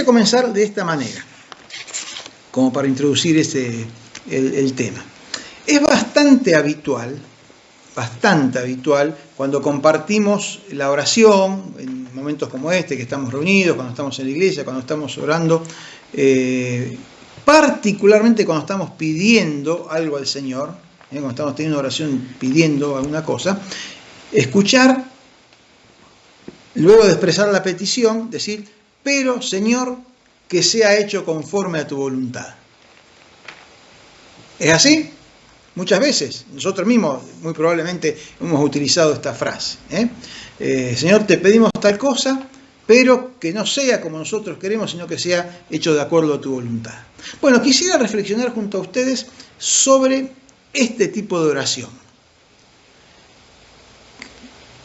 quisiera comenzar de esta manera, como para introducir el tema. Es bastante habitual cuando compartimos la oración, en momentos como este, que estamos reunidos, cuando estamos en la iglesia, cuando estamos orando, particularmente cuando estamos pidiendo algo al Señor, cuando estamos teniendo una oración pidiendo alguna cosa, escuchar, luego de expresar la petición, decir, pero Señor, que sea hecho conforme a tu voluntad. ¿Es así? Muchas veces, nosotros mismos muy probablemente hemos utilizado esta frase. Señor, te pedimos tal cosa, pero que no sea como nosotros queremos, sino que sea hecho de acuerdo a tu voluntad. Bueno, quisiera reflexionar junto a ustedes sobre este tipo de oración.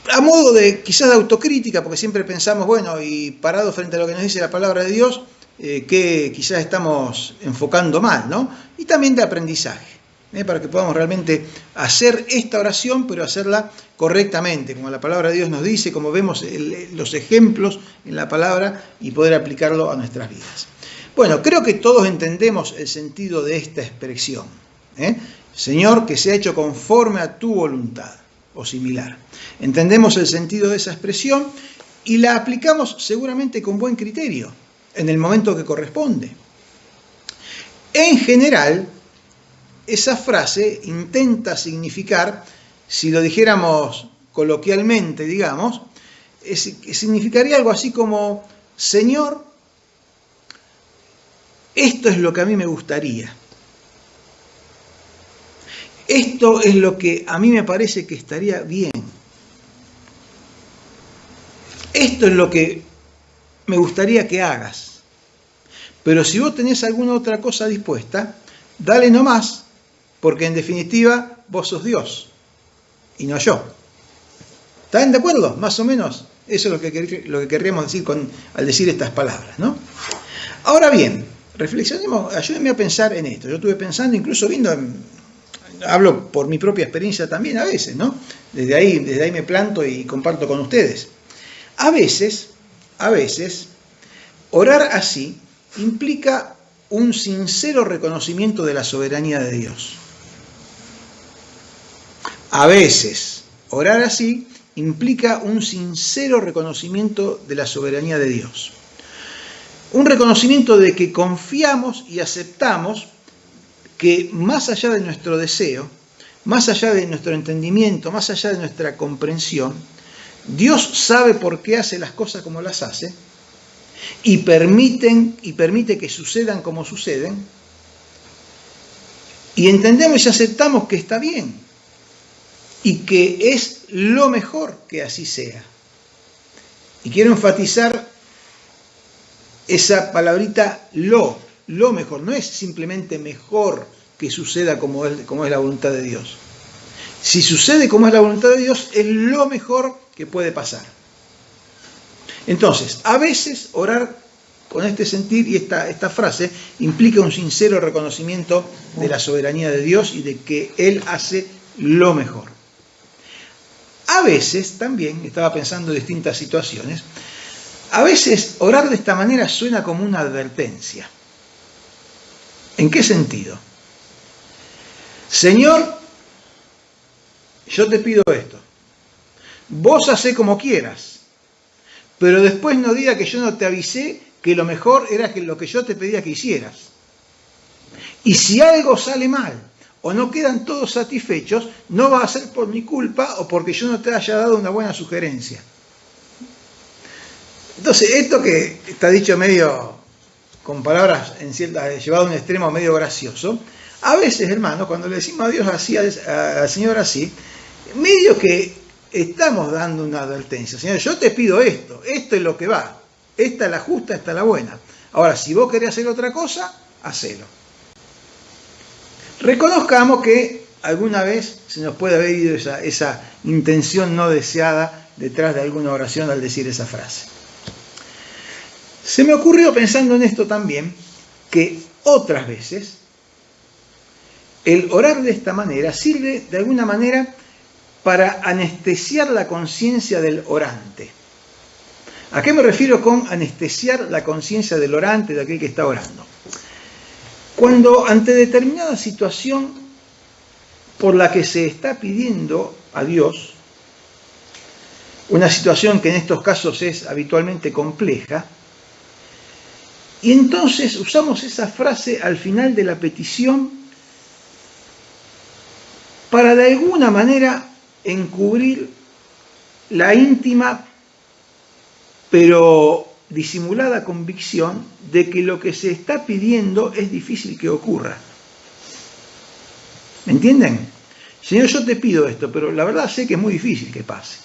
A modo de quizás de autocrítica, porque siempre pensamos, bueno, y parado frente a lo que nos dice la palabra de Dios, que quizás estamos enfocando mal, ¿no? Y también de aprendizaje, para que podamos realmente hacer esta oración, pero hacerla correctamente, como la palabra de Dios nos dice, como vemos los ejemplos en la palabra y poder aplicarlo a nuestras vidas. Bueno, creo que todos entendemos el sentido de esta expresión. Señor, que sea hecho conforme a tu voluntad, o similar. Entendemos el sentido de esa expresión y la aplicamos seguramente con buen criterio, en el momento que corresponde. En general, esa frase intenta significar, si lo dijéramos coloquialmente, digamos, significaría algo así como, Señor, esto es lo que a mí me gustaría. Esto es lo que a mí me parece que estaría bien. Esto es lo que me gustaría que hagas. Pero si vos tenés alguna otra cosa dispuesta, dale nomás, porque en definitiva vos sos Dios y no yo. ¿Están de acuerdo? Más o menos eso es lo que querríamos decir al decir estas palabras, ¿no? Ahora bien, reflexionemos, ayúdenme a pensar en esto. Yo estuve pensando, incluso hablo por mi propia experiencia también a veces, ¿no? Desde ahí me planto y comparto con ustedes. A veces, orar así implica un sincero reconocimiento de la soberanía de Dios. A veces, orar así implica un sincero reconocimiento de la soberanía de Dios. Un reconocimiento de que confiamos y aceptamos que más allá de nuestro deseo, más allá de nuestro entendimiento, más allá de nuestra comprensión, Dios sabe por qué hace las cosas como las hace y permite que sucedan como suceden, y entendemos y aceptamos que está bien y que es lo mejor que así sea. Y quiero enfatizar esa palabrita lo mejor. No es simplemente mejor que suceda como es la voluntad de Dios. Si sucede como es la voluntad de Dios, es lo mejor que puede pasar. Entonces, a veces orar con este sentir y esta frase implica un sincero reconocimiento de la soberanía de Dios y de que Él hace lo mejor. A veces también, estaba pensando en distintas situaciones, a veces orar de esta manera suena como una advertencia. ¿En qué sentido? Señor, yo te pido esto. Vos hacé como quieras, pero después no diga que yo no te avisé que lo mejor era lo que yo te pedía que hicieras. Y si algo sale mal o no quedan todos satisfechos, no va a ser por mi culpa o porque yo no te haya dado una buena sugerencia. Entonces, esto que está dicho medio con palabras llevado a un extremo medio gracioso, a veces, hermanos, cuando le decimos a Dios así, al Señor así, medio que estamos dando una advertencia. Señor, yo te pido esto es lo que va, esta es la justa, esta es la buena. Ahora, si vos querés hacer otra cosa, hacelo. Reconozcamos que alguna vez se nos puede haber ido esa intención no deseada detrás de alguna oración al decir esa frase. Se me ocurrió, pensando en esto también, que otras veces el orar de esta manera sirve de alguna manera para anestesiar la conciencia del orante. ¿A qué me refiero con anestesiar la conciencia del orante, de aquel que está orando? Cuando ante determinada situación por la que se está pidiendo a Dios, una situación que en estos casos es habitualmente compleja, y entonces usamos esa frase al final de la petición para de alguna manera encubrir la íntima pero disimulada convicción de que lo que se está pidiendo es difícil que ocurra. ¿Me entienden? Señor, yo te pido esto, pero la verdad sé que es muy difícil que pase.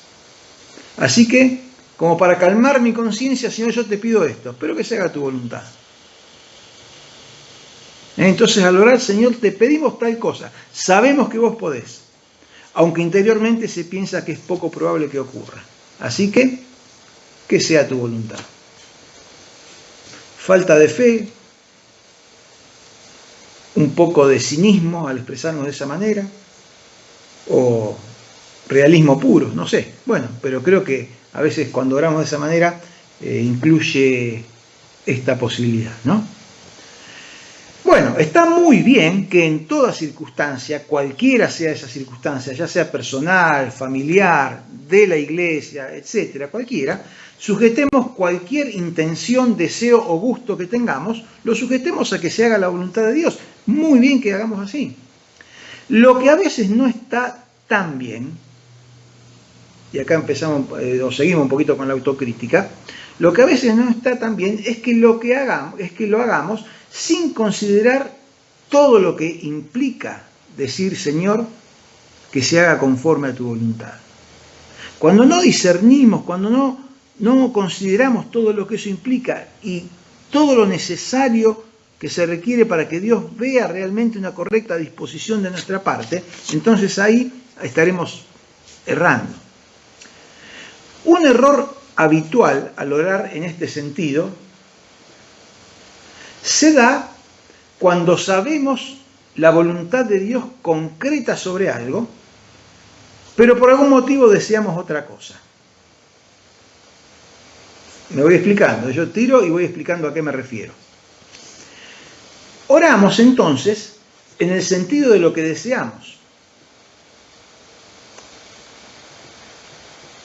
Así que, como para calmar mi conciencia, Señor, yo te pido esto, pero que se haga tu voluntad. Entonces, al orar, Señor, te pedimos tal cosa. Sabemos que vos podés, aunque interiormente se piensa que es poco probable que ocurra. Así que sea tu voluntad. Falta de fe, un poco de cinismo al expresarnos de esa manera, o realismo puro, no sé. Bueno, pero creo que a veces cuando oramos de esa manera incluye esta posibilidad, ¿no? Bueno, está muy bien que en toda circunstancia, cualquiera sea esa circunstancia, ya sea personal, familiar, de la iglesia, etcétera, cualquiera, sujetemos cualquier intención, deseo o gusto que tengamos, lo sujetemos a que se haga la voluntad de Dios. Muy bien que hagamos así. Lo que a veces no está tan bien, y acá empezamos o seguimos un poquito con la autocrítica, lo que a veces no está tan bien es que lo hagamos sin considerar todo lo que implica decir, Señor, que se haga conforme a tu voluntad. Cuando no discernimos, cuando no consideramos todo lo que eso implica y todo lo necesario que se requiere para que Dios vea realmente una correcta disposición de nuestra parte, entonces ahí estaremos errando. Un error habitual al orar en este sentido se da cuando sabemos la voluntad de Dios concreta sobre algo, pero por algún motivo deseamos otra cosa. Me voy explicando, yo tiro y voy explicando a qué me refiero. Oramos entonces en el sentido de lo que deseamos.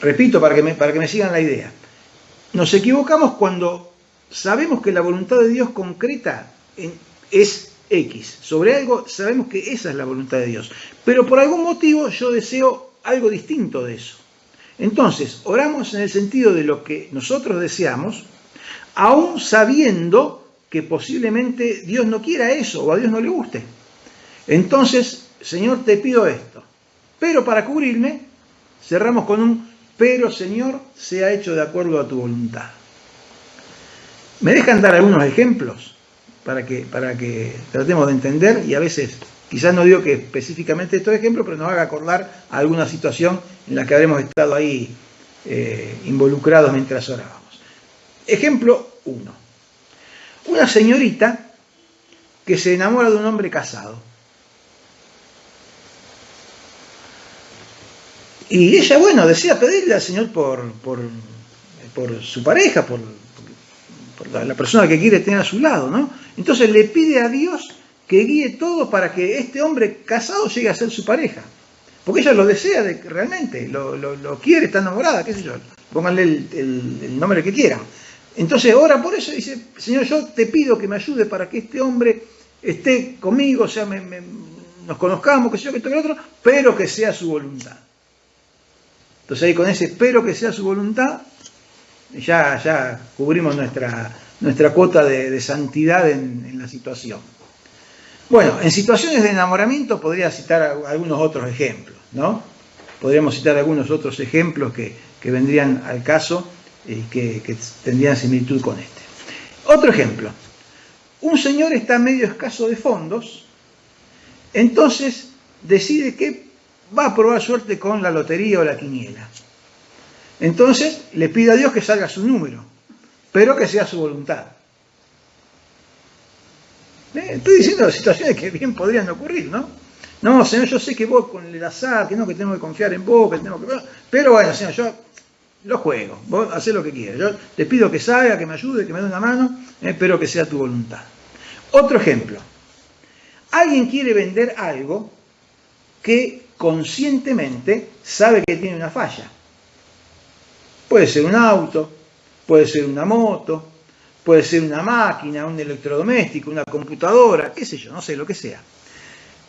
Repito para que me sigan la idea. Nos equivocamos cuando sabemos que la voluntad de Dios concreta es X. Sobre algo sabemos que esa es la voluntad de Dios. Pero por algún motivo yo deseo algo distinto de eso. Entonces, oramos en el sentido de lo que nosotros deseamos, aún sabiendo que posiblemente Dios no quiera eso o a Dios no le guste. Entonces, Señor, te pido esto. Pero para cubrirme, cerramos con un pero, Señor, sea hecho de acuerdo a tu voluntad. ¿Me dejan dar algunos ejemplos para que tratemos de entender? Y a veces, quizás no digo que específicamente estos ejemplos, pero nos haga acordar a alguna situación en la que habremos estado ahí involucrados mientras orábamos. Ejemplo 1. Una señorita que se enamora de un hombre casado. Y ella, bueno, desea pedirle al Señor por su pareja, por la persona que quiere tener a su lado, ¿no? Entonces le pide a Dios que guíe todo para que este hombre casado llegue a ser su pareja. Porque ella lo desea realmente, lo quiere, está enamorada, qué sé yo. Pónganle el nombre que quieran. Entonces ora por eso y dice, Señor, yo te pido que me ayude para que este hombre esté conmigo, o sea, nos conozcamos, que sé yo, que esto, que lo otro, pero que sea su voluntad. Entonces ahí con ese espero que sea su voluntad, ya cubrimos nuestra cuota de santidad en la situación. Bueno, en situaciones de enamoramiento podría citar algunos otros ejemplos, ¿no? Podríamos citar algunos otros ejemplos que vendrían al caso y que tendrían similitud con este. Otro ejemplo. Un señor está medio escaso de fondos, entonces decide que va a probar suerte con la lotería o la quiniela. Entonces le pide a Dios que salga su número, pero que sea su voluntad. Estoy diciendo situaciones que bien podrían ocurrir, ¿no? No, Señor, yo sé que vos con el azar, que tengo que confiar en vos, que tengo que... Pero bueno, Señor, yo los juegos, vos hacés lo que quieras. Yo te pido que salga, que me ayude, que me dé una mano, pero que sea tu voluntad. Otro ejemplo. Alguien quiere vender algo que conscientemente sabe que tiene una falla. Puede ser un auto, puede ser una moto, puede ser una máquina, un electrodoméstico, una computadora, qué sé yo, no sé, lo que sea.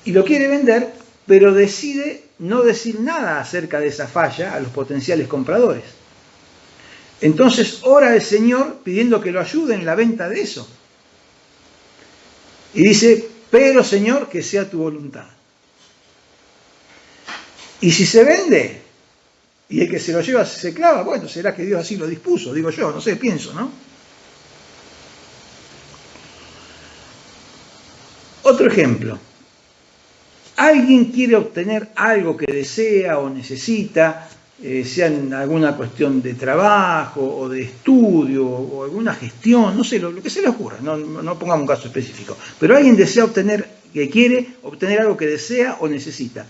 Y lo quiere vender, pero decide no decir nada acerca de esa falla a los potenciales compradores. Entonces ora al Señor pidiendo que lo ayude en la venta de eso. Y dice, pero Señor, que sea tu voluntad. Y si se vende, y el que se lo lleva se clava, bueno, será que Dios así lo dispuso, digo yo, no sé, pienso, ¿no? Otro ejemplo. Alguien quiere obtener algo que desea o necesita, sea en alguna cuestión de trabajo o de estudio o alguna gestión, no sé, lo que se le ocurra, no pongamos un caso específico, pero alguien desea obtener, que quiere obtener algo que desea o necesita.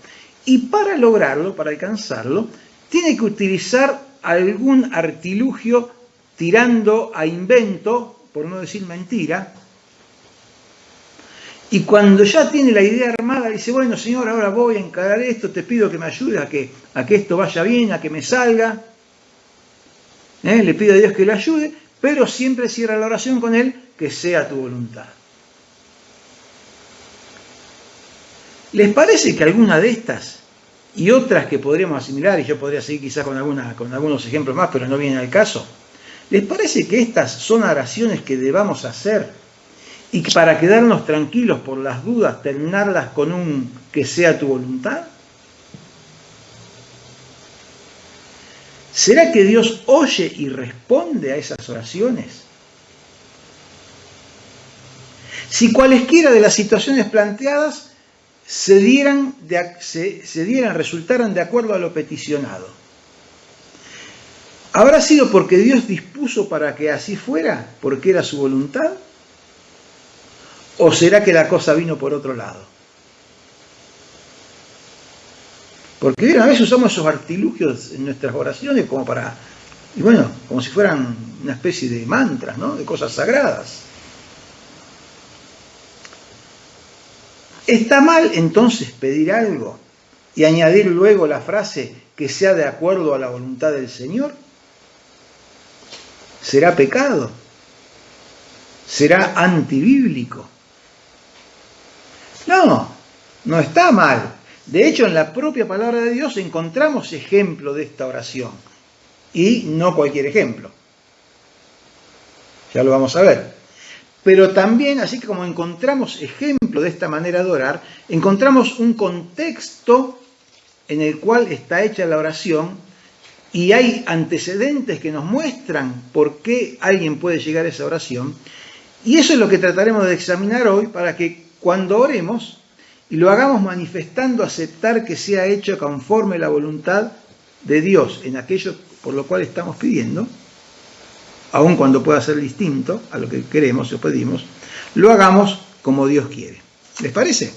Y para lograrlo, para alcanzarlo, tiene que utilizar algún artilugio tirando a invento, por no decir mentira. Y cuando ya tiene la idea armada, dice, bueno, Señor, ahora voy a encarar esto, te pido que me ayudes a que esto vaya bien, a que me salga. Le pido a Dios que le ayude, pero siempre cierra la oración con él, que sea tu voluntad. ¿Les parece que alguna de estas y otras que podríamos asimilar, y yo podría seguir quizás con algunos ejemplos más, pero no vienen al caso, ¿les parece que estas son oraciones que debamos hacer y que para quedarnos tranquilos por las dudas, terminarlas con un que sea tu voluntad? ¿Será que Dios oye y responde a esas oraciones? Si cualesquiera de las situaciones planteadas resultaran de acuerdo a lo peticionado, ¿habrá sido porque Dios dispuso para que así fuera, porque era su voluntad? ¿O será que la cosa vino por otro lado? Porque a veces usamos esos artilugios en nuestras oraciones como como si fueran una especie de mantras, ¿no? De cosas sagradas. ¿Está mal entonces pedir algo y añadir luego la frase que sea de acuerdo a la voluntad del Señor? ¿Será pecado? ¿Será antibíblico? No está mal. De hecho, en la propia palabra de Dios encontramos ejemplo de esta oración. Y no cualquier ejemplo. Ya lo vamos a ver. Pero también, así que como encontramos ejemplo de esta manera de orar, encontramos un contexto en el cual está hecha la oración y hay antecedentes que nos muestran por qué alguien puede llegar a esa oración. Y eso es lo que trataremos de examinar hoy para que cuando oremos y lo hagamos manifestando aceptar que sea hecho conforme la voluntad de Dios en aquello por lo cual estamos pidiendo, aun cuando pueda ser distinto a lo que queremos o pedimos, lo hagamos como Dios quiere. ¿Les parece?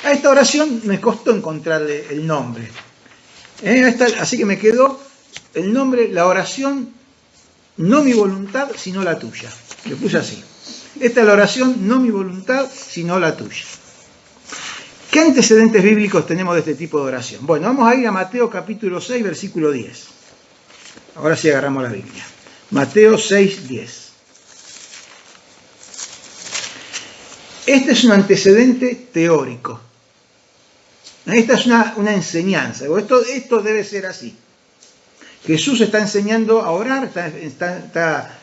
A esta oración me costó encontrarle el nombre. Así que me quedó el nombre, la oración, no mi voluntad, sino la tuya. Le puse así. Esta es la oración, no mi voluntad, sino la tuya. ¿Qué antecedentes bíblicos tenemos de este tipo de oración? Bueno, vamos a ir a Mateo capítulo 6, versículo 10. Ahora sí agarramos la Biblia. Mateo 6, 10. Este es un antecedente teórico. Esta es una enseñanza. Esto debe ser así. Jesús está enseñando a orar,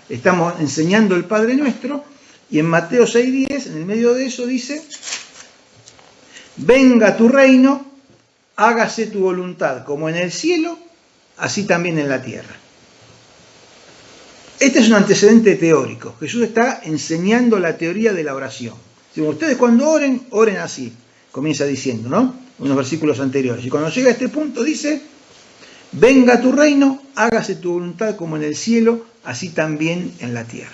estamos enseñando el Padre Nuestro, y en Mateo 6, 10, en el medio de eso dice: venga tu reino, hágase tu voluntad, como en el cielo, así también en la tierra. Este es un antecedente teórico. Jesús está enseñando la teoría de la oración. Si ustedes cuando oren, oren así. Comienza diciendo, ¿no? Unos versículos anteriores. Y cuando llega a este punto dice: venga tu reino, hágase tu voluntad como en el cielo, así también en la tierra.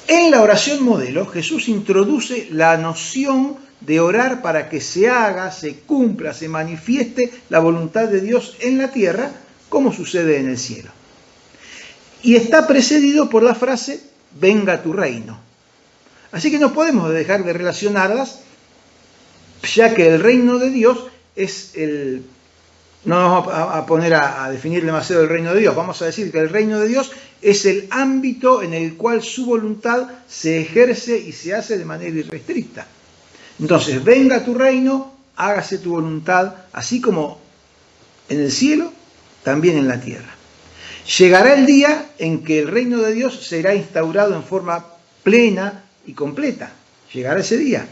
En la oración modelo, Jesús introduce la noción de orar para que se haga, se cumpla, se manifieste la voluntad de Dios en la tierra, como sucede en el cielo. y está precedido por la frase, venga tu reino. Así que no podemos dejar de relacionarlas, ya que el reino de Dios es el... No nos vamos a poner a definir demasiado el reino de Dios, vamos a decir que el reino de Dios es el ámbito en el cual su voluntad se ejerce y se hace de manera irrestricta. Entonces, venga tu reino, hágase tu voluntad, así como en el cielo, también en la tierra. Llegará el día en que el reino de Dios será instaurado en forma plena y completa. Llegará ese día.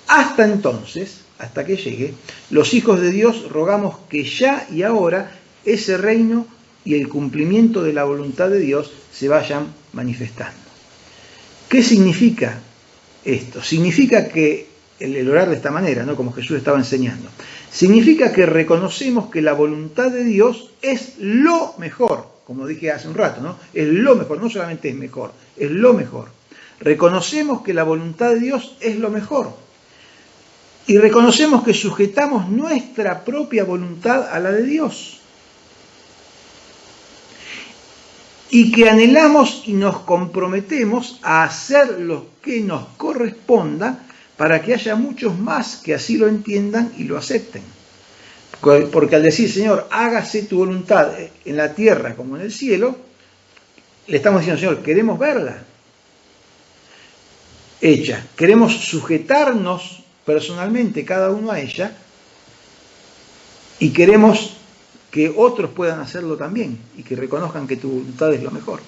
Hasta entonces, hasta que llegue, los hijos de Dios rogamos que ya y ahora ese reino y el cumplimiento de la voluntad de Dios se vayan manifestando. ¿Qué significa esto? Significa que el orar de esta manera, ¿no? Como Jesús estaba enseñando, significa que reconocemos que la voluntad de Dios es lo mejor, como dije hace un rato, ¿no? Es lo mejor, no solamente es mejor, es lo mejor. Reconocemos que la voluntad de Dios es lo mejor. Y reconocemos que sujetamos nuestra propia voluntad a la de Dios. Y que anhelamos y nos comprometemos a hacer lo que nos corresponda para que haya muchos más que así lo entiendan y lo acepten. Porque al decir, Señor, hágase tu voluntad en la tierra como en el cielo, le estamos diciendo, Señor, queremos verla hecha. Queremos sujetarnos personalmente cada uno a ella y queremos que otros puedan hacerlo también y que reconozcan que tu voluntad es lo mejor.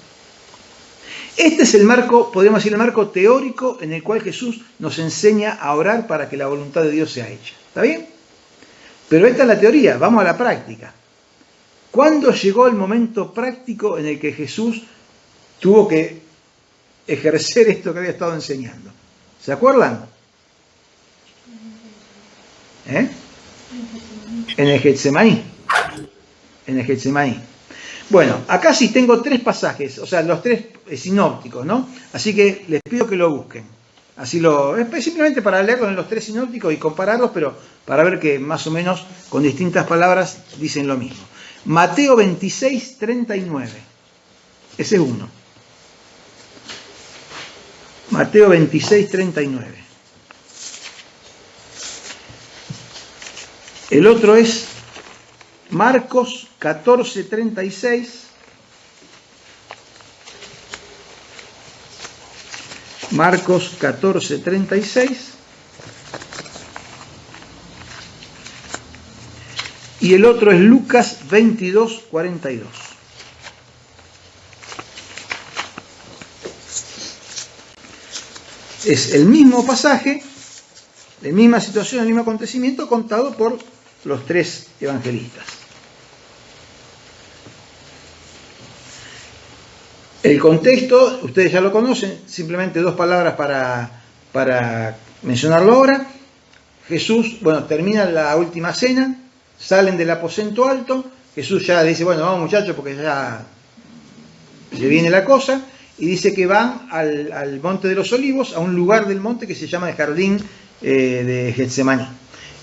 Este es el marco, podríamos decir, el marco teórico en el cual Jesús nos enseña a orar para que la voluntad de Dios sea hecha. ¿Está bien? Pero esta es la teoría, vamos a la práctica. ¿Cuándo llegó el momento práctico en el que Jesús tuvo que ejercer esto que había estado enseñando? ¿Se acuerdan? En el Getsemaní. En el Getsemaní. Bueno, acá sí tengo tres pasajes, o sea, los tres sinópticos, ¿no? Así que les pido que lo busquen. Así simplemente para leerlos en los tres sinópticos y compararlos, pero para ver que más o menos con distintas palabras dicen lo mismo. Mateo 26, 39. Ese es uno. Mateo 26, 39. El otro es Marcos 14, 36. Marcos 14, 36. Y el otro es Lucas 22, 42. Es el mismo pasaje, la misma situación, el mismo acontecimiento contado por los tres evangelistas. El contexto, ustedes ya lo conocen, simplemente dos palabras para mencionarlo ahora. Jesús, termina la última cena, salen del aposento alto, Jesús ya dice, vamos muchachos porque ya se viene la cosa, y dice que van al Monte de los Olivos, a un lugar del monte que se llama el Jardín de Getsemaní.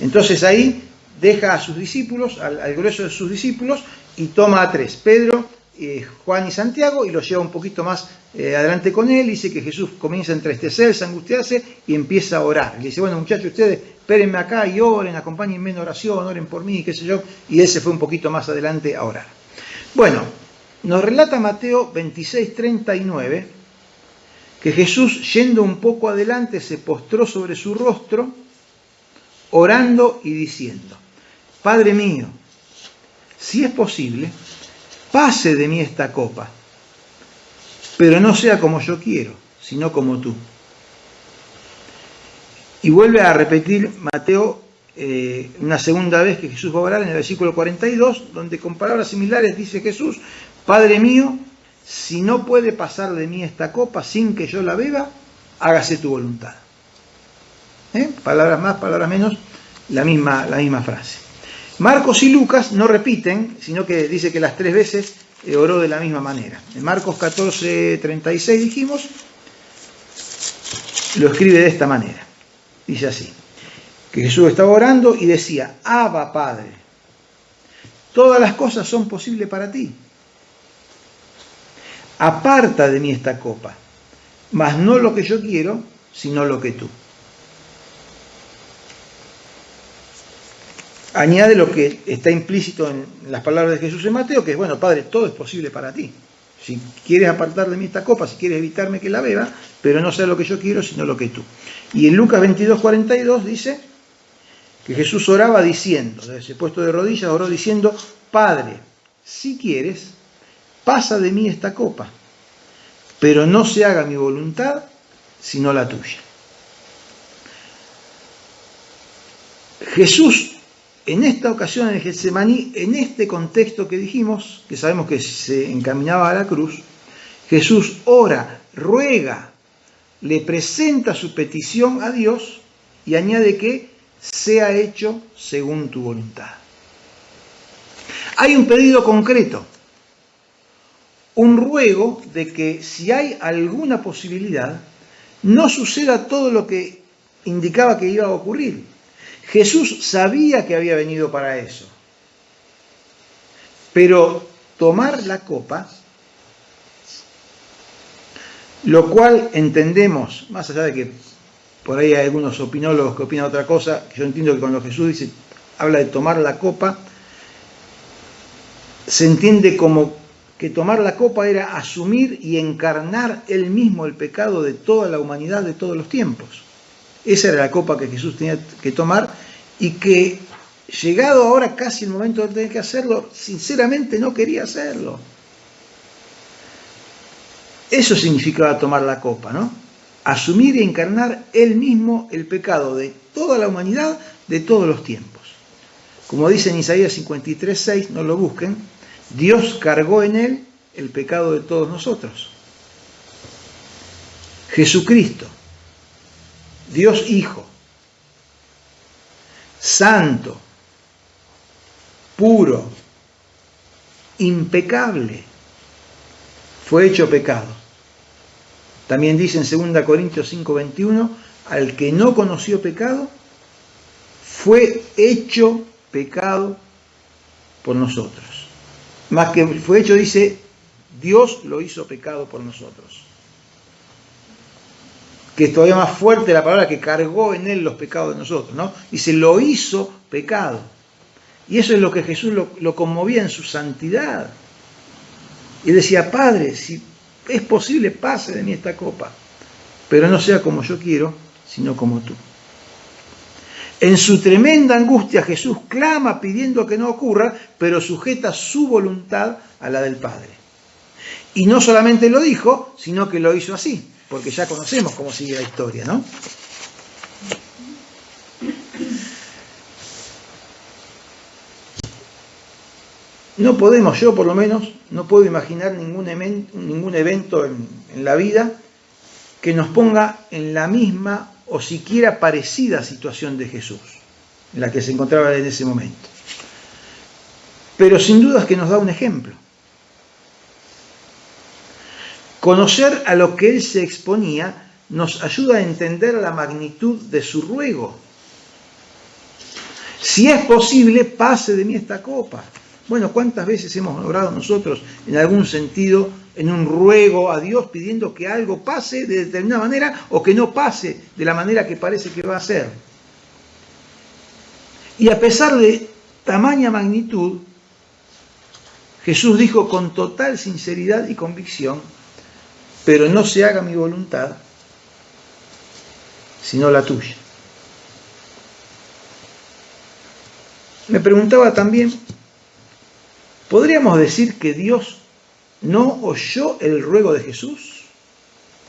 Entonces ahí deja a sus discípulos, al grueso de sus discípulos, y toma a tres, Pedro, Juan y Santiago, y los lleva un poquito más adelante con él. Dice que Jesús comienza a entristecerse, a angustiarse, y empieza a orar. Le dice, muchachos, ustedes espérenme acá y oren, acompáñenme en oración, oren por mí, qué sé yo, y él se fue un poquito más adelante a orar. Nos relata Mateo 26, 39, que Jesús, yendo un poco adelante, se postró sobre su rostro, orando y diciendo, Padre mío, si es posible, pase de mí esta copa, pero no sea como yo quiero, sino como tú. Y vuelve a repetir Mateo una segunda vez que Jesús va a orar en el versículo 42, donde con palabras similares dice Jesús, Padre mío, si no puede pasar de mí esta copa sin que yo la beba, hágase tu voluntad. Palabras más, palabras menos, la misma frase. Marcos y Lucas no repiten, sino que dice que las tres veces oró de la misma manera. En Marcos 14, 36 dijimos, lo escribe de esta manera. Dice así, que Jesús estaba orando y decía, Abba Padre, todas las cosas son posibles para ti. aparta de mí esta copa, mas no lo que yo quiero, sino lo que tú. Añade lo que está implícito en las palabras de Jesús en Mateo, que es, bueno, Padre, todo es posible para ti. Si quieres apartar de mí esta copa, si quieres evitarme que la beba, pero no sea lo que yo quiero, sino lo que tú. Y en Lucas 22:42 dice que Jesús oraba diciendo, desde ese puesto de rodillas, oró diciendo, Padre, si quieres, pasa de mí esta copa, pero no se haga mi voluntad, sino la tuya. Jesús, en esta ocasión en el Getsemaní, en este contexto que dijimos, que sabemos que se encaminaba a la cruz, Jesús ora, ruega, le presenta su petición a Dios y añade que sea hecho según tu voluntad. Hay un pedido concreto, un ruego de que si hay alguna posibilidad, no suceda todo lo que indicaba que iba a ocurrir. Jesús sabía que había venido para eso, pero tomar la copa, lo cual entendemos, más allá de que por ahí hay algunos opinólogos que opinan otra cosa, yo entiendo que cuando Jesús dice, habla de tomar la copa, se entiende como que tomar la copa era asumir y encarnar él mismo el pecado de toda la humanidad de todos los tiempos. Esa era la copa que Jesús tenía que tomar y que, llegado ahora casi el momento de tener que hacerlo, sinceramente no quería hacerlo. Eso significaba tomar la copa, ¿no? Asumir y encarnar él mismo el pecado de toda la humanidad de todos los tiempos. Como dice en Isaías 53:6, no lo busquen, Dios cargó en él el pecado de todos nosotros. Jesucristo, Dios Hijo, santo, puro, impecable, fue hecho pecado. También dice en 2 Corintios 5:21, al que no conoció pecado, fue hecho pecado por nosotros. Más que fue hecho, dice, Dios lo hizo pecado por nosotros. Que es todavía más fuerte la palabra, que cargó en él los pecados de nosotros, ¿no? Dice, lo hizo pecado. Y eso es lo que Jesús lo conmovía en su santidad. Y decía, Padre, si es posible, pase de mí esta copa, pero no sea como yo quiero, sino como tú. En su tremenda angustia, Jesús clama pidiendo que no ocurra, pero sujeta su voluntad a la del Padre. Y no solamente lo dijo, sino que lo hizo así, porque ya conocemos cómo sigue la historia, ¿no? No podemos, yo por lo menos, no puedo imaginar ningún evento en la vida que nos ponga en la misma o siquiera parecida situación de Jesús, en la que se encontraba en ese momento. Pero sin duda es que nos da un ejemplo. Conocer a lo que él se exponía nos ayuda a entender la magnitud de su ruego. Si es posible, pase de mí esta copa. Bueno, ¿cuántas veces hemos orado nosotros en algún sentido en un ruego a Dios pidiendo que algo pase de determinada manera o que no pase de la manera que parece que va a ser? Y a pesar de tamaña magnitud, Jesús dijo con total sinceridad y convicción, pero no se haga mi voluntad, sino la tuya. Me preguntaba también, ¿podríamos decir que Dios no oyó el ruego de Jesús?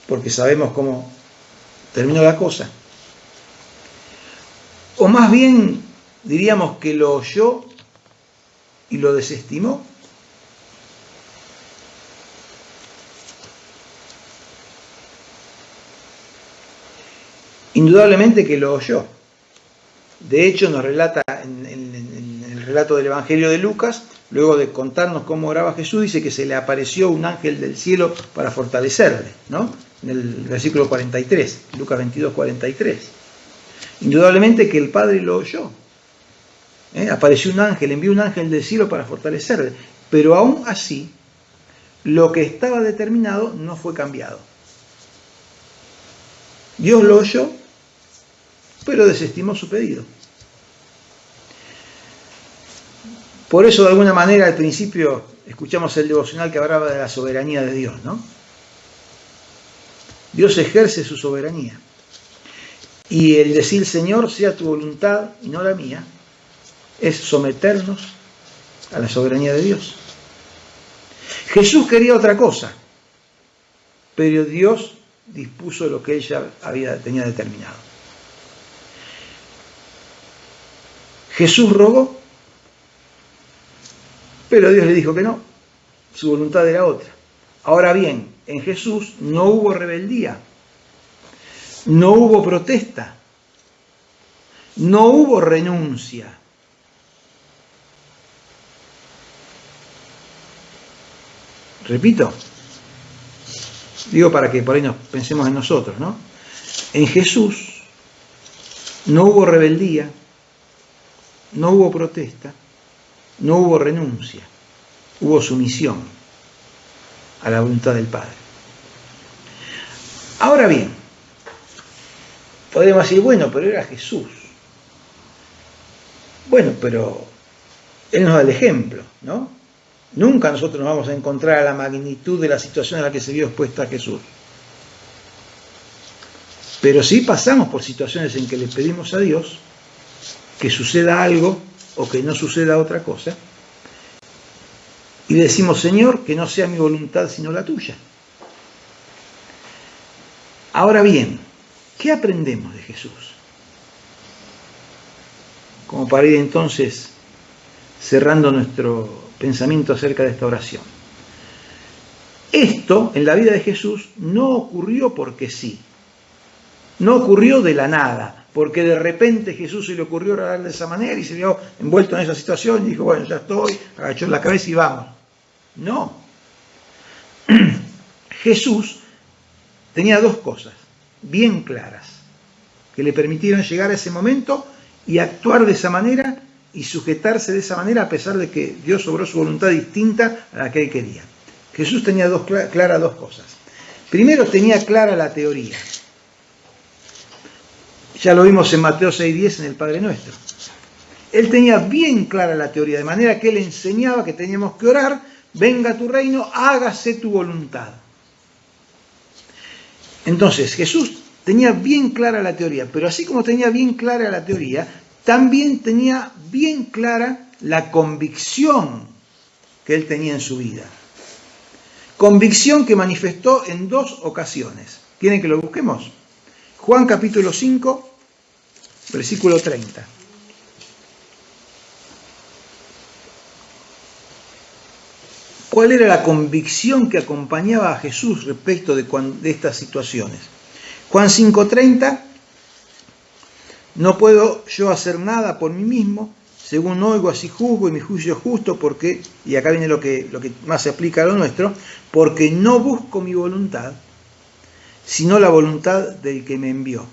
Porque sabemos cómo terminó la cosa. O más bien diríamos que lo oyó y lo desestimó. Indudablemente que lo oyó. De hecho, nos relata en el relato del Evangelio de Lucas, luego de contarnos cómo oraba Jesús, dice que se le apareció un ángel del cielo para fortalecerle, ¿no? En el versículo 43, Lucas 22:43. Indudablemente que el Padre lo oyó. Apareció un ángel, envió un ángel del cielo para fortalecerle. Pero aún así, lo que estaba determinado no fue cambiado. Dios lo oyó, pero desestimó su pedido. Por eso, de alguna manera, al principio escuchamos el devocional que hablaba de la soberanía de Dios, ¿no? Dios ejerce su soberanía. Y el decir, Señor, sea tu voluntad y no la mía, es someternos a la soberanía de Dios. Jesús quería otra cosa, pero Dios dispuso lo que él ya tenía determinado. Jesús rogó, pero Dios le dijo que no, su voluntad era otra. Ahora bien, en Jesús no hubo rebeldía, no hubo protesta, no hubo renuncia. Repito, digo para que por ahí nos pensemos en nosotros, ¿no? En Jesús no hubo rebeldía, no hubo protesta, no hubo renuncia, hubo sumisión a la voluntad del Padre. Ahora bien, podemos decir, bueno, pero era Jesús. Bueno, pero Él nos da el ejemplo, ¿no? Nunca nosotros nos vamos a encontrar a la magnitud de la situación en la que se vio expuesta Jesús. Pero sí pasamos por situaciones en que le pedimos a Dios que suceda algo o que no suceda otra cosa. Y le decimos, Señor, que no sea mi voluntad sino la tuya. Ahora bien, ¿qué aprendemos de Jesús? Como para ir entonces cerrando nuestro pensamiento acerca de esta oración. Esto en la vida de Jesús no ocurrió porque sí. No ocurrió de la nada, porque de repente Jesús se le ocurrió orar de esa manera y se vio envuelto en esa situación y dijo, bueno, ya estoy, agachó la cabeza y vamos. No. Jesús tenía dos cosas bien claras que le permitieron llegar a ese momento y actuar de esa manera y sujetarse de esa manera a pesar de que Dios obró su voluntad distinta a la que él quería. Jesús tenía claras dos cosas. Primero, tenía clara la teoría. Ya lo vimos en Mateo 6:10 en el Padre Nuestro. Él tenía bien clara la teoría, de manera que él enseñaba que teníamos que orar, venga tu reino, hágase tu voluntad. Entonces, Jesús tenía bien clara la teoría, pero así como tenía bien clara la teoría, también tenía bien clara la convicción que él tenía en su vida. Convicción que manifestó en dos ocasiones. ¿Quieren que lo busquemos? Juan capítulo 5, versículo 30. ¿Cuál era la convicción que acompañaba a Jesús respecto de estas situaciones? Juan 5:30, no puedo yo hacer nada por mí mismo, según oigo así juzgo y mi juicio es justo porque, y acá viene lo que más se aplica a lo nuestro, porque no busco mi voluntad, sino la voluntad del que me envió,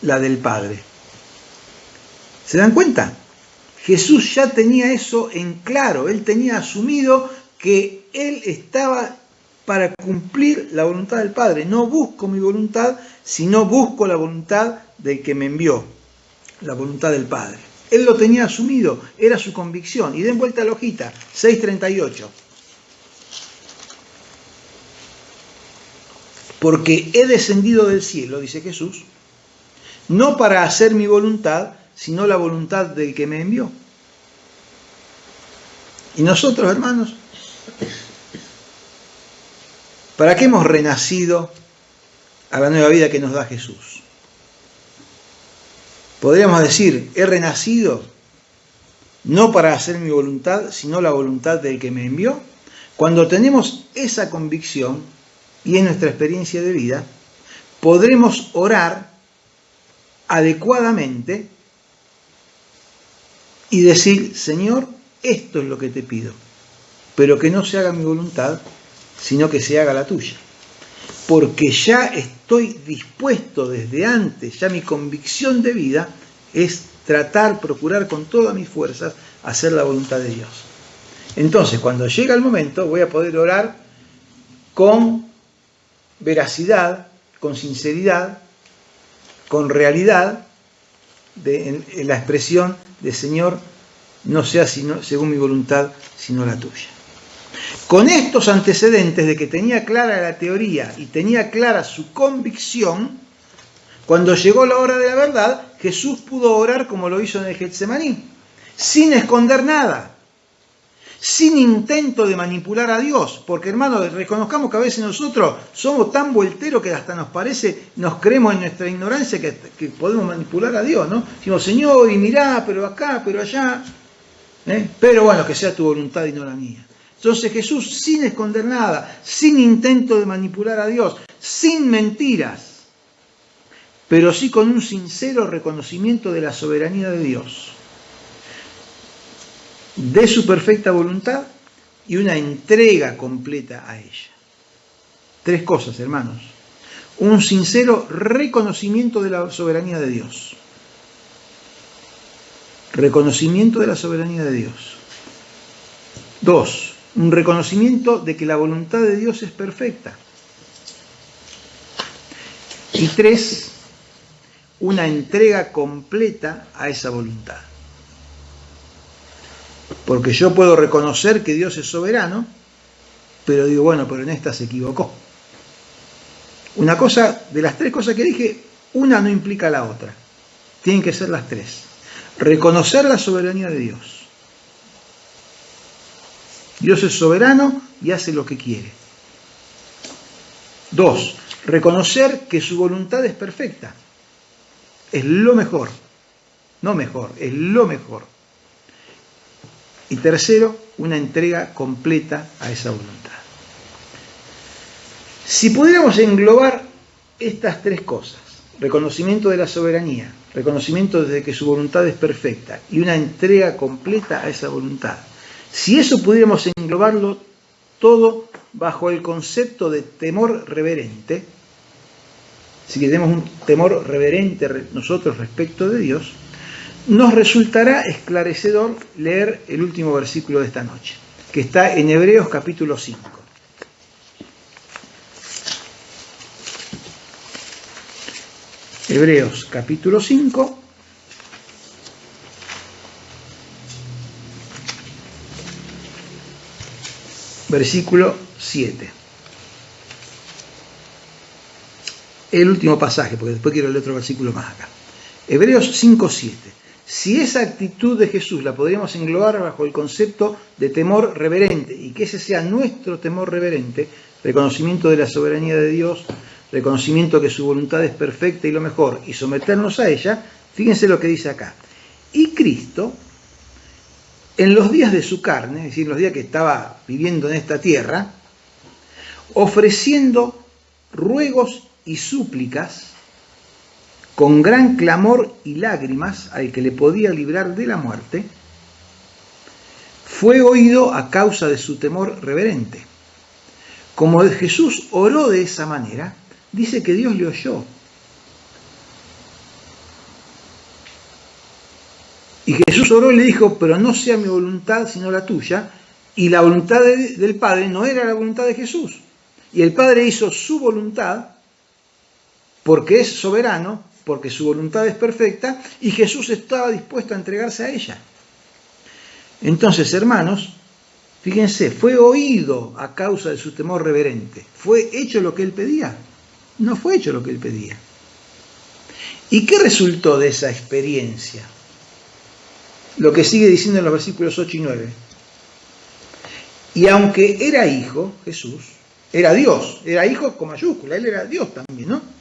la del Padre. ¿Se dan cuenta? Jesús ya tenía eso en claro, él tenía asumido que él estaba para cumplir la voluntad del Padre. No busco mi voluntad, sino busco la voluntad del que me envió, la voluntad del Padre. Él lo tenía asumido, era su convicción. Y den vuelta a la hojita, 6:38. Porque he descendido del cielo, dice Jesús, no para hacer mi voluntad, sino la voluntad del que me envió. Y nosotros, hermanos, ¿para qué hemos renacido a la nueva vida que nos da Jesús? Podríamos decir, he renacido no para hacer mi voluntad, sino la voluntad del que me envió. Cuando tenemos esa convicción, y en nuestra experiencia de vida, podremos orar adecuadamente y decir, Señor, esto es lo que te pido, pero que no se haga mi voluntad, sino que se haga la tuya. Porque ya estoy dispuesto desde antes, ya mi convicción de vida es procurar con todas mis fuerzas hacer la voluntad de Dios. Entonces, cuando llega el momento, voy a poder orar con veracidad, con sinceridad, con realidad, en la expresión de Señor, no sea según mi voluntad, sino la tuya. Con estos antecedentes de que tenía clara la teoría y tenía clara su convicción, cuando llegó la hora de la verdad, Jesús pudo orar como lo hizo en el Getsemaní, sin esconder nada, sin intento de manipular a Dios, porque hermanos, reconozcamos que a veces nosotros somos tan volteros que hasta nos parece, nos creemos en nuestra ignorancia que podemos manipular a Dios, ¿no? Decimos, Señor, y mirá, pero acá, pero allá, pero bueno, que sea tu voluntad y no la mía. Entonces Jesús, sin esconder nada, sin intento de manipular a Dios, sin mentiras, pero sí con un sincero reconocimiento de la soberanía de Dios, de su perfecta voluntad y una entrega completa a ella. Tres cosas, hermanos. Un sincero reconocimiento de la soberanía de Dios. Reconocimiento de la soberanía de Dios. 2. Un reconocimiento de que la voluntad de Dios es perfecta. Y 3. Una entrega completa a esa voluntad. Porque yo puedo reconocer que Dios es soberano, pero digo, bueno, pero en esta se equivocó. Una cosa, de las tres cosas que dije, una no implica la otra. Tienen que ser las tres. Reconocer la soberanía de Dios. Dios es soberano y hace lo que quiere. 2. Reconocer que su voluntad es perfecta. Es lo mejor. No mejor, es lo mejor. Y 3, una entrega completa a esa voluntad. Si pudiéramos englobar estas tres cosas, reconocimiento de la soberanía, reconocimiento de que su voluntad es perfecta y una entrega completa a esa voluntad, si eso pudiéramos englobarlo todo bajo el concepto de temor reverente, si tenemos un temor reverente nosotros respecto de Dios, nos resultará esclarecedor leer el último versículo de esta noche, que está en Hebreos capítulo 5. Hebreos capítulo 5, versículo 7. El último pasaje, porque después quiero leer otro versículo más acá. Hebreos 5, 7. Si esa actitud de Jesús la podríamos englobar bajo el concepto de temor reverente, y que ese sea nuestro temor reverente, reconocimiento de la soberanía de Dios, reconocimiento que su voluntad es perfecta y lo mejor, y someternos a ella, fíjense lo que dice acá. Y Cristo, en los días de su carne, es decir, los días que estaba viviendo en esta tierra, ofreciendo ruegos y súplicas, con gran clamor y lágrimas al que le podía librar de la muerte, fue oído a causa de su temor reverente. Como Jesús oró de esa manera, dice que Dios le oyó. Y Jesús oró y le dijo, pero no sea mi voluntad sino la tuya, y la voluntad del Padre no era la voluntad de Jesús. Y el Padre hizo su voluntad, porque es soberano, porque su voluntad es perfecta, y Jesús estaba dispuesto a entregarse a ella. Entonces, hermanos, fíjense, fue oído a causa de su temor reverente. ¿Fue hecho lo que él pedía? No fue hecho lo que él pedía. ¿Y qué resultó de esa experiencia? Lo que sigue diciendo en los versículos 8 y 9. Y aunque era hijo, Jesús, era Dios, era hijo con mayúscula, él era Dios también, ¿no?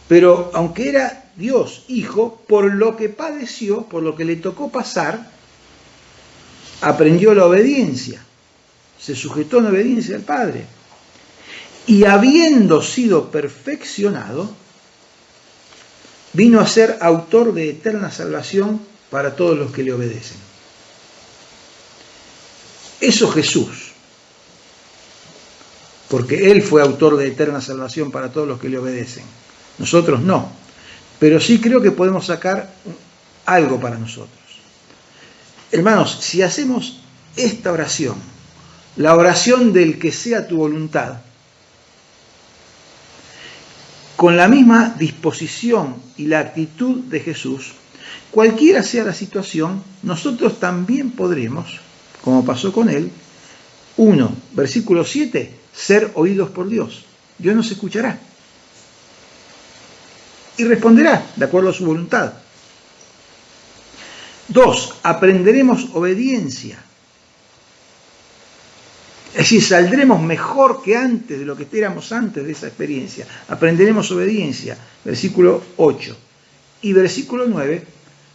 Pero aunque era Dios, hijo, por lo que padeció, por lo que le tocó pasar, aprendió la obediencia, se sujetó en obediencia al Padre. Y habiendo sido perfeccionado, vino a ser autor de eterna salvación para todos los que le obedecen. Eso Jesús, porque Él fue autor de eterna salvación para todos los que le obedecen. Nosotros no, pero sí creo que podemos sacar algo para nosotros. Hermanos, si hacemos esta oración, la oración del que sea tu voluntad, con la misma disposición y la actitud de Jesús, cualquiera sea la situación, nosotros también podremos, como pasó con él, 1, versículo 7, ser oídos por Dios. Dios nos escuchará y responderá de acuerdo a su voluntad. 2, aprenderemos obediencia. Es decir, saldremos mejor que antes de lo que éramos antes de esa experiencia. Aprenderemos obediencia, versículo 8. Y versículo 9,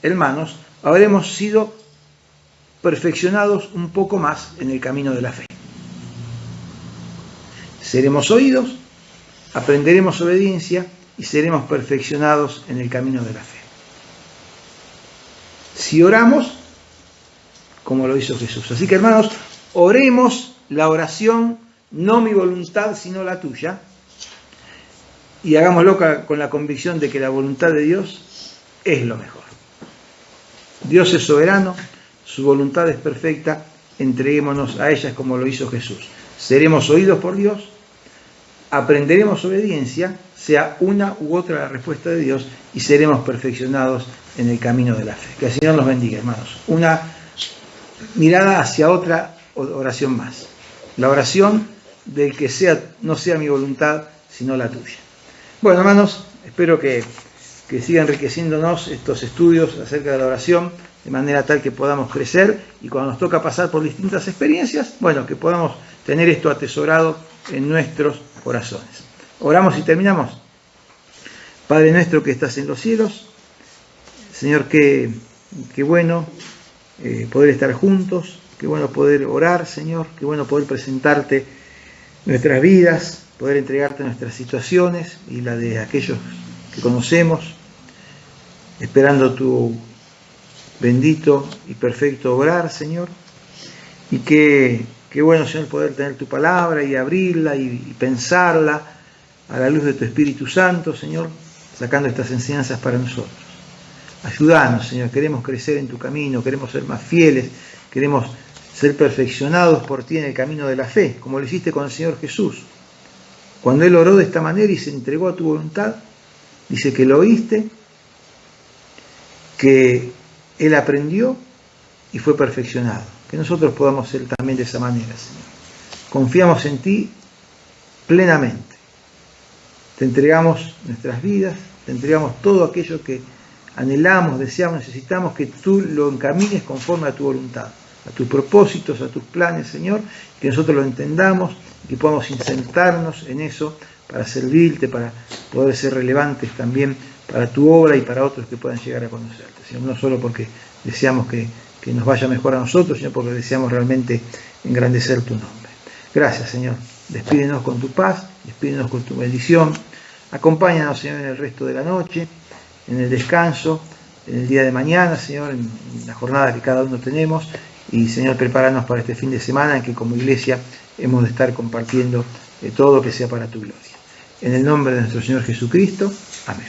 hermanos, habremos sido perfeccionados un poco más en el camino de la fe. Seremos oídos, aprenderemos obediencia y seremos perfeccionados en el camino de la fe. Si oramos, como lo hizo Jesús. Así que, hermanos, oremos la oración, no mi voluntad, sino la tuya, y hagámoslo con la convicción de que la voluntad de Dios es lo mejor. Dios es soberano, su voluntad es perfecta, entreguémonos a ella como lo hizo Jesús. Seremos oídos por Dios, aprenderemos obediencia, sea una u otra la respuesta de Dios, y seremos perfeccionados en el camino de la fe. Que el Señor nos bendiga, hermanos. Una mirada hacia otra oración más. La oración del que no sea mi voluntad, sino la tuya. Bueno, hermanos, espero que siga enriqueciéndonos estos estudios acerca de la oración, de manera tal que podamos crecer y cuando nos toca pasar por distintas experiencias, bueno, que podamos tener esto atesorado en nuestros corazones. Oramos y terminamos. Padre nuestro que estás en los cielos, Señor, qué bueno poder estar juntos, qué bueno poder orar, Señor, qué bueno poder presentarte nuestras vidas, poder entregarte nuestras situaciones y la de aquellos que conocemos, esperando tu bendito y perfecto obrar, Señor. Y qué bueno, Señor, poder tener tu palabra y abrirla y pensarla a la luz de tu Espíritu Santo, Señor, sacando estas enseñanzas para nosotros. Ayúdanos, Señor, queremos crecer en tu camino, queremos ser más fieles, queremos ser perfeccionados por ti en el camino de la fe, como lo hiciste con el Señor Jesús. Cuando Él oró de esta manera y se entregó a tu voluntad, dice que lo oíste, que Él aprendió y fue perfeccionado. Que nosotros podamos ser también de esa manera, Señor. Confiamos en ti plenamente. Te entregamos nuestras vidas, te entregamos todo aquello que anhelamos, deseamos, necesitamos, que tú lo encamines conforme a tu voluntad, a tus propósitos, a tus planes, Señor, que nosotros lo entendamos y que podamos insertarnos en eso para servirte, para poder ser relevantes también para tu obra y para otros que puedan llegar a conocerte, Señor, no solo porque deseamos que nos vaya mejor a nosotros, sino porque deseamos realmente engrandecer tu nombre. Gracias, Señor. Despídenos con tu paz, despídenos con tu bendición. Acompáñanos, Señor, en el resto de la noche, en el descanso, en el día de mañana, Señor, en la jornada que cada uno tenemos. Y, Señor, prepáranos para este fin de semana en que como iglesia hemos de estar compartiendo todo lo que sea para tu gloria. En el nombre de nuestro Señor Jesucristo. Amén.